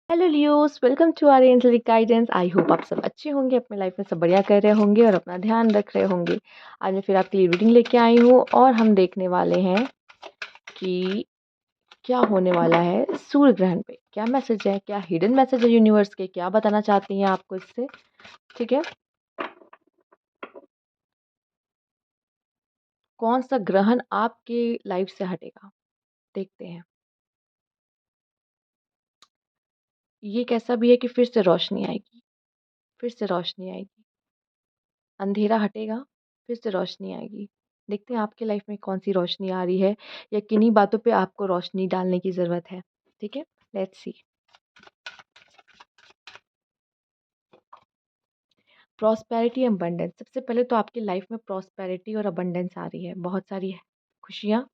Hello लियोस, welcome to our angelic guidance. I hope आप सब अच्छे होंगे, अपने लाइफ में सब बढ़िया कर रहे होंगे और अपना ध्यान रख रहे होंगे। आज मैं फिर आपके लिए रीडिंग लेके आई हूँ और हम देखने वाले हैं कि क्या होने वाला है सूर्य ग्रहण पे। क्या मैसेज है, क्या हिडन मैसेज है यूनिवर्स के, क्या बताना चाहती हैं आपको इससे। ठीक है, कौन सा ग्रहण आपके लाइफ से हटेगा, देखते हैं। ये कैसा भी है कि फिर से रोशनी आएगी, फिर से रोशनी आएगी। अंधेरा हटेगा, फिर से रोशनी आएगी। देखते हैं आपके लाइफ में कौन सी रोशनी आ रही है या किन्हीं बातों पे आपको रोशनी डालने की ज़रूरत है। ठीक है, लेट्स सी। Prosperity abundance. सबसे पहले तो आपकी लाइफ में प्रॉस्पेरिटी और अबंडेंस आ रही है, बहुत सारी है खुशियाँ।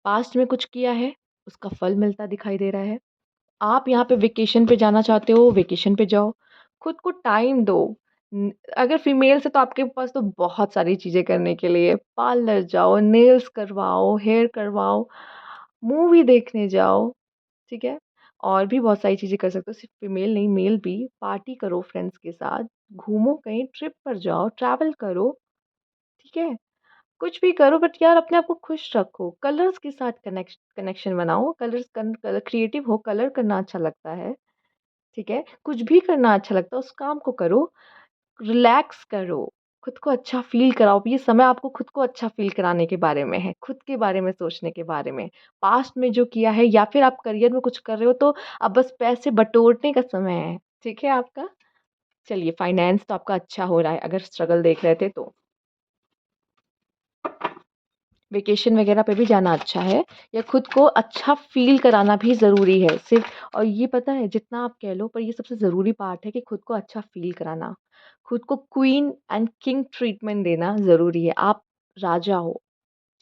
पास्ट में कुछ किया है, उसका फल मिलता दिखाई दे रहा है। आप यहाँ पे वेकेशन पे जाना चाहते हो, वेकेशन पे जाओ। खुद को टाइम दो। अगर फीमेल्स है तो आपके पास तो बहुत सारी चीज़ें करने के लिए। पार्लर जाओ, नेल्स करवाओ, हेयर करवाओ, मूवी देखने जाओ। ठीक है, और भी बहुत सारी चीज़ें कर सकते हो। सिर्फ फीमेल नहीं, मेल भी। पार्टी करो फ्रेंड्स के साथ, घूमो, कहीं ट्रिप पर जाओ, ट्रैवल करो। ठीक है, कुछ भी करो बट यार अपने आप को खुश रखो। कलर्स के साथ कनेक्शन बनाओ। कलर्स कलर क्रिएटिव हो, कलर करना अच्छा लगता है। ठीक है, कुछ भी करना अच्छा लगता है उस काम को करो। रिलैक्स करो, खुद को अच्छा फ़ील कराओ। ये समय आपको खुद को अच्छा फ़ील कराने के बारे में है, खुद के बारे में सोचने के बारे में। पास्ट में जो किया है या फिर आप करियर में कुछ कर रहे हो तो अब बस पैसे बटोरने का समय है। ठीक है आपका। चलिए, फाइनेंस तो आपका अच्छा हो रहा है अगर स्ट्रगल देख रहे थे तो। वेकेशन वगैरह पे भी जाना अच्छा है, या खुद को अच्छा फ़ील कराना भी ज़रूरी है। सिर्फ़ और ये पता है जितना आप कह लो, पर ये सबसे ज़रूरी पार्ट है कि खुद को अच्छा फ़ील कराना। खुद को क्वीन एंड किंग ट्रीटमेंट देना ज़रूरी है। आप राजा हो,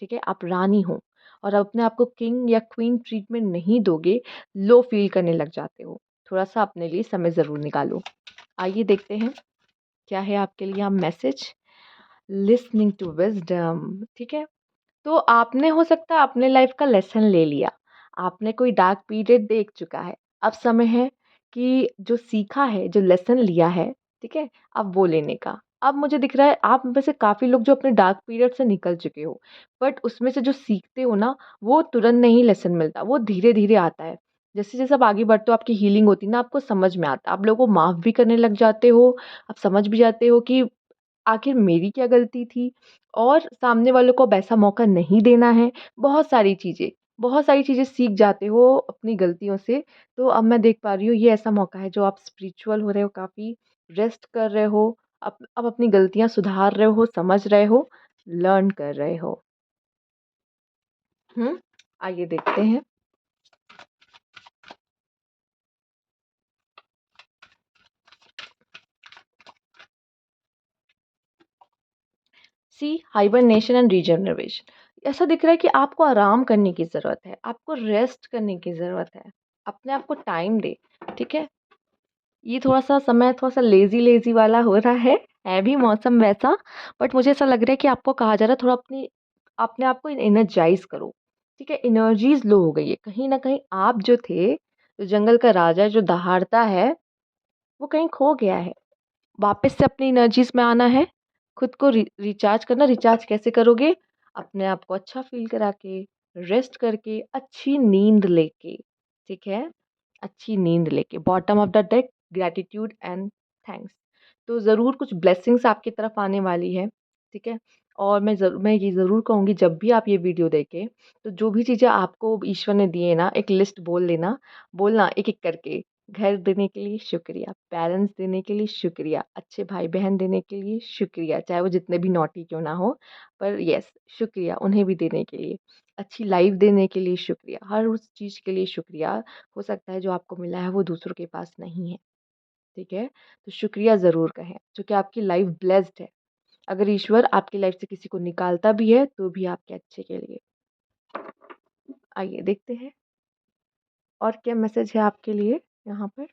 ठीक है? आप रानी हो और अपने आप को किंग या क्वीन ट्रीटमेंट नहीं दोगे, लो फ़ील करने लग जाते हो। थोड़ा-सा अपने लिए समय ज़रूर निकालो। आइए देखते हैं, क्या है आपके लिए यहाँ मैसेज। Listening to wisdom. ठीक है? तो आपने हो सकता है अपने लाइफ का लेसन ले लिया। आपने कोई डार्क पीरियड देख चुका है। अब समय है कि जो सीखा है, जो लेसन लिया है, ठीक है? अब वो लेने का। अब मुझे दिख रहा है आप में से काफ़ी लोग जो अपने डार्क पीरियड से निकल चुके हो। बट उसमें से जो सीखते हो ना, वो तुरंत नहीं लेसन मिलता, वो धीरे-धीरे आता है। जैसे-जैसे आप आगे बढ़ते हो, आपकी हीलिंग होती है ना, आपको समझ में आता है। आप लोगों को माफ़ भी करने लग जाते हो। आप समझ भी जाते हो कि आखिर मेरी क्या गलती थी और सामने वालों को अब ऐसा मौका नहीं देना है। बहुत सारी चीज़ें सीख जाते हो अपनी गलतियों से। तो अब मैं देख पा रही हूँ ये ऐसा मौका है जो आप स्पिरिचुअल हो रहे हो, काफ़ी रेस्ट कर रहे हो, अब अपनी गलतियाँ सुधार रहे हो, समझ रहे हो, लर्न कर रहे हो। हुँ? आइए देखते हैं। सी हाइबरनेशन एंड रीजनरेशन। ऐसा दिख रहा है कि आपको आराम करने की ज़रूरत है, आपको रेस्ट करने की ज़रूरत है। अपने आप को टाइम दें, ठीक है? ये थोड़ा-सा समय थोड़ा-सा लेज़ी-लेज़ी वाला हो रहा है भी मौसम वैसा, बट मुझे ऐसा लग रहा है कि आपको कहा जा रहा है थोड़ा अपने आप को एनर्जाइज़ करो, ठीक है? एनर्जीज़ लो हो गई है। कहीं न कहीं आप जो थे, जो जंगल का राजा जो दहाड़ता है, वो कहीं खो गया है। वापस से अपनी एनर्जीज़ में आना है, खुद को रिचार्ज करना। रिचार्ज कैसे करोगे? अपने आप को अच्छा फ़ील करा के, रेस्ट करके, अच्छी नींद लेके, ठीक है? अच्छी नींद लेके, bottom of the deck, gratitude and thanks. तो ज़रूर कुछ ब्लेसिंग्स आपकी तरफ आने वाली है, ठीक है? और मैं ये ज़रूर कहूँगी जब भी आप ये वीडियो देखें, तो जो भी चीज़ें आपको ईश्वर ने दी है ना, एक लिस्ट बोल लेना, बोलना एक-एक करके। घर देने के लिए शुक्रिया, पेरेंट्स देने के लिए शुक्रिया, अच्छे भाई-बहन देने के लिए शुक्रिया, चाहे वो जितने भी नॉटी क्यों ना हो, पर येस शुक्रिया उन्हें भी देने के लिए। अच्छी लाइफ़ देने के लिए शुक्रिया, हर उस चीज़ के लिए शुक्रिया। हो सकता है जो आपको मिला है वो दूसरों के पास नहीं है, ठीक है? तो शुक्रिया ज़रूर कहें, क्योंकि आपकी लाइफ़ ब्लेस्ड है। अगर ईश्वर आपकी लाइफ़ से किसी को निकालता भी है, तो भी आपके अच्छे के लिए। आइए देखते हैं और क्या मैसेज है आपके लिए यहाँ पर।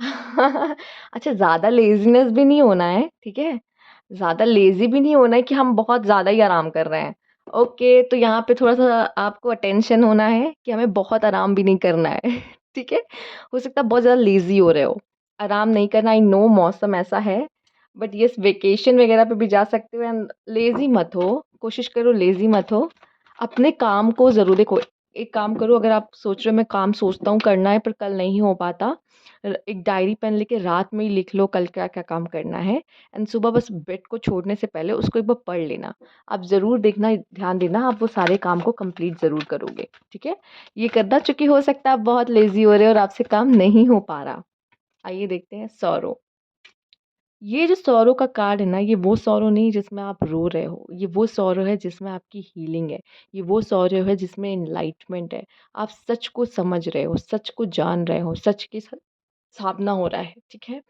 अच्छा, ज़्यादा लेज़ीनेस भी नहीं होना है, ठीक है? ज़्यादा लेज़ी भी नहीं होना है कि हम बहुत ज़्यादा ही आराम कर रहे हैं। ओके, तो यहाँ पे थोड़ा-सा आपको अटेंशन होना है कि हमें बहुत आराम भी नहीं करना है, ठीक है? हो सकता है बहुत ज़्यादा लेज़ी हो रहे हो, आराम नहीं करना, आई नो मौसम ऐसा है, बट येस वेकेशन वगैरह पे भी जा सकते हो एंड लेज़ी मत हो, कोशिश करो लेज़ी मत हो। अपने काम को ज़रूर देखो, एक काम करो, अगर आप सोच रहे हो मैं काम सोचता हूँ करना है पर कल नहीं हो पाता, एक डायरी पेन लेके रात में ही लिख लो कल क्या-क्या काम करना है एंड सुबह बस बेड को छोड़ने से पहले उसको एक बार पढ़ लेना। आप ज़रूर देखना, ध्यान देना, आप वो सारे काम को कंप्लीट ज़रूर करोगे, ठीक है? ये करना, चूँकि हो सकता है आप बहुत लेज़ी हो रहे हो और आपसे काम नहीं हो पा रहा। आइए देखते हैं सॉरो। ये जो सॉरो का कार्ड है ना, ये वो सॉरो नहीं जिसमें आप रो रहे हो, ये वो सॉरो है जिसमें आपकी हीलिंग है, ये वो सॉरो है जिसमें एनलाइटमेंट है। आप सच को समझ रहे हो, सच को जान रहे हो, सच के साथ सामना हो रहा है, ठीक है?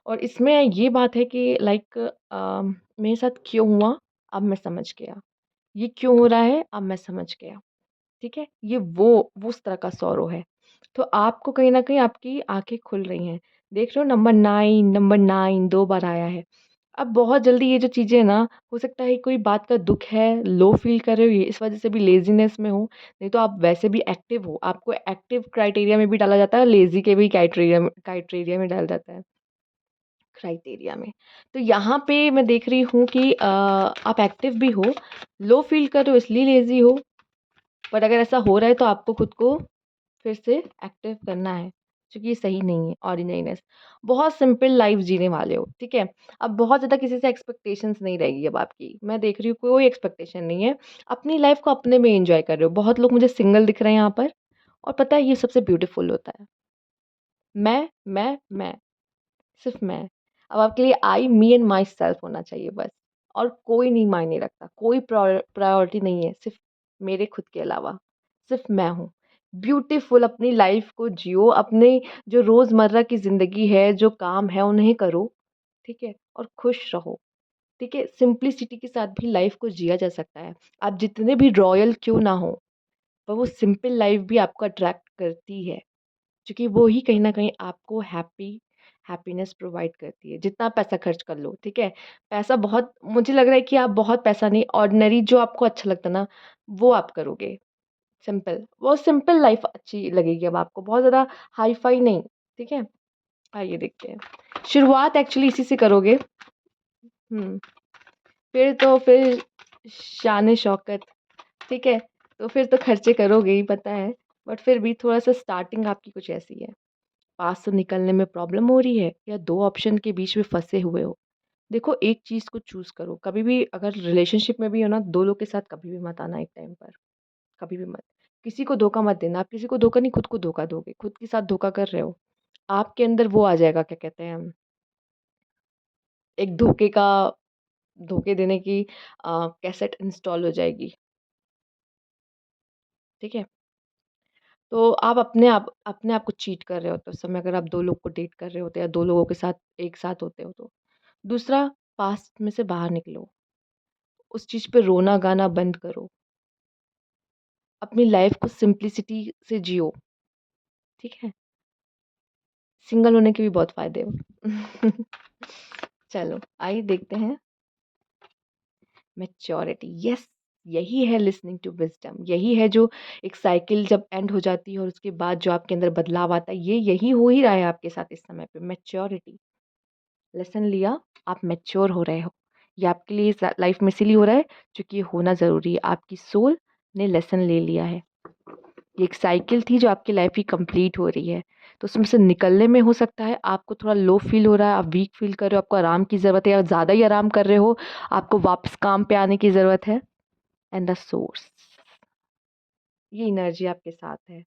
और इसमें ये बात है कि लाइक मेरे साथ क्यों हुआ, अब मैं समझ गया। ये क्यों हो रहा है, अब मैं समझ गया। ठीक है? ये वो उस तरह का सॉरो है। तो आपको कहीं न कहीं आपकी आँखें खुल रही हैं। देख रहे हो नंबर 9 2 बार आया है। अब बहुत जल्दी ये जो चीज़ें हैं ना, हो सकता है कोई बात का दुःख है, लो फ़ील कर रहे हो, ये इस वज़ह से भी लेज़ीनेस में हो, नहीं तो आप वैसे भी एक्टिव हो। आपको एक्टिव क्राइटेरिया में भी डाला जाता है, लेज़ी के भी क्राइटेरिया में डाला जाता है, क्राइटेरिया में। तो यहाँ पे मैं देख रही हूँ कि आप एक्टिव भी हो, लो फ़ील कर रहे हो इसलिए लेज़ी हो। बट अगर ऐसा हो रहा है तो आपको खुद को फिर से एक्टिव करना है, क्योंकि ये सही नहीं है ऑर्डिनरीनेस। बहुत सिंपल लाइफ़ जीने वाले हो, ठीक है? अब बहुत ज़्यादा किसी से एक्सपेक्टेशंस नहीं रहेगी अब आपकी। मैं देख रही हूँ कोई एक्सपेक्टेशन नहीं है। अपनी लाइफ़ को अपने में एन्जॉय कर रहे हो। बहुत लोग मुझे सिंगल दिख रहे हैं यहाँ पर, और पता है ये सबसे ब्यूटीफुल होता है। मैं, सिर्फ़ मैं। अब आपके लिए आई, मी एंड माई सेल्फ होना चाहिए बस, और कोई नहीं मायने रखता, कोई प्रायोरिटी नहीं है, सिर्फ़ मेरे खुद के अलावा, सिर्फ़ मैं हूँ। ब्यूटीफुल अपनी लाइफ़ को जियो, अपने जो रोज़मर्रा की ज़िंदगी है, जो काम है उन्हें करो, ठीक है? और खुश रहो, ठीक है? सिंप्लिसिटी के साथ भी लाइफ़ को जिया जा सकता है। आप जितने भी रॉयल क्यों ना हो, पर वो सिंपल लाइफ़ भी आपको अट्रैक्ट करती है। क्योंकि वो ही कहीं न कहीं आपको हैप्पीनेस प्रोवाइड करती है। जितना पैसा खर्च कर लो, ठीक है? पैसा बहुत, मुझे लग रहा है कि आप बहुत पैसा नहीं, ऑर्डिनरी जो आपको अच्छा लगता है ना, वो आप करोगे। सिंपल, वो सिंपल लाइफ़ अच्छी लगेगी अब आपको, बहुत ज़्यादा हाई-फाई नहीं, ठीक है? आइए देखते हैं। शुरुआत एक्चुअली इसी से करोगे। हुँ, फिर शान-ए-शौकत, ठीक है? तो फिर तो खर्चे करोगे ही, पता है। बट फिर भी थोड़ा-सा स्टार्टिंग आपकी कुछ ऐसी है। पास से निकलने में प्रॉब्लम हो रही है या 2 ऑप्शन के बीच में फँसे हुए हो। देखो, एक चीज़ को चूज़ करो। कभी भी अगर रिलेशनशिप में भी हो ना, 2 लोग के साथ कभी भी मत आना एक टाइम पर, कभी भी मत। किसी को धोखा मत देना। आप किसी को धोखा नहीं, खुद को धोखा दोगे। खुद के साथ धोखा कर रहे हो। आपके अंदर वो आ जाएगा, क्या कहते हैं, एक धोखे देने की कैसेट इंस्टॉल हो जाएगी, ठीक है? तो आप अपने आप को चीट कर रहे होते हो उस समय, अगर आप 2 लोग को डेट कर रहे होते या 2 लोगों के साथ एक साथ होते हो तो। दूसरा, पास्ट में से बाहर निकलो, उस चीज़ पे रोना-गाना बंद करो, अपनी लाइफ़ को सिंप्लिसिटी से जियो, ठीक है? सिंगल होने के भी बहुत फ़ायदे हैं। चलो, आइए देखते हैं मैच्योरिटी। यस, यही है लिसनिंग टू विज़डम, यही है जो एक साइकिल जब एंड हो जाती है और उसके बाद जो आपके अंदर बदलाव आता है, ये यही हो ही रहा है आपके साथ इस समय पे, मैच्योरिटी। लेसन लिया, आप मैच्योर हो रहे हो। ये आपके लिए लाइफ़ में इसीलिए हो रहा है क्योंकि ये होना ज़रूरी है। आपकी सोल ने लेसन ले लिया है। ये एक साइकिल थी जो आपकी लाइफ़ की कंप्लीट हो रही है। तो उसमें से निकलने में हो सकता है आपको थोड़ा लो फ़ील हो रहा है, आप वीक फ़ील कर रहे हो, आपको आराम की ज़रूरत है या ज़्यादा ही आराम कर रहे हो, आपको वापस काम पे आने की ज़रूरत है। एंड द सोर्स, ये एनर्जी आपके साथ है।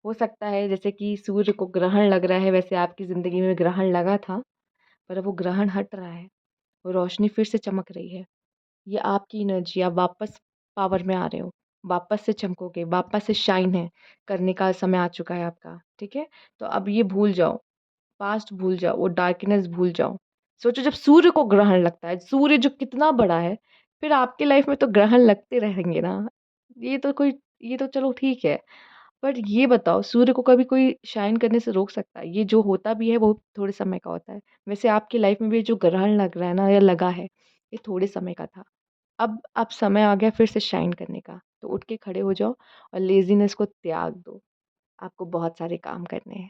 हो सकता है जैसे कि सूर्य को ग्रहण लग रहा है, वैसे आपकी ज़िंदगी में ग्रहण लगा था, पर अब वो ग्रहण हट रहा है। वो रोशनी फिर से चमक रही है। ये आपकी एनर्जी, आप वापस पावर में आ रहे हो, वापस से चमकोगे, वापस से शाइन है करने का समय आ चुका है आपका, ठीक है? तो अब ये भूल जाओ, पास्ट भूल जाओ, वो डार्कनेस भूल जाओ। सोचो जब सूर्य को ग्रहण लगता है, सूर्य जो कितना बड़ा है, फिर आपकी लाइफ में तो ग्रहण लगते रहेंगे ना। ये तो चलो ठीक है। बट ये बताओ, सूर्य को कभी कोई शाइन करने से रोक सकता है? ये जो होता भी है वो थोड़े समय का होता है। वैसे आपकी लाइफ में भी जो ग्रहण लग रहा है ना या लगा है, ये थोड़े समय का था। अब समय आ गया फिर से शाइन करने का। तो उठ के खड़े हो जाओ और लेज़ीनेस को त्याग दो। आपको बहुत सारे काम करने हैं।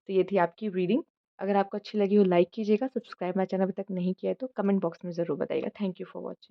तो ये थी आपकी रीडिंग। अगर आपको अच्छी लगी हो लाइक कीजिएगा, सब्सक्राइब मेरा चैनल अभी तक नहीं किया है तो कमेंट बॉक्स में ज़रूर बताइएगा। Thank you for watching.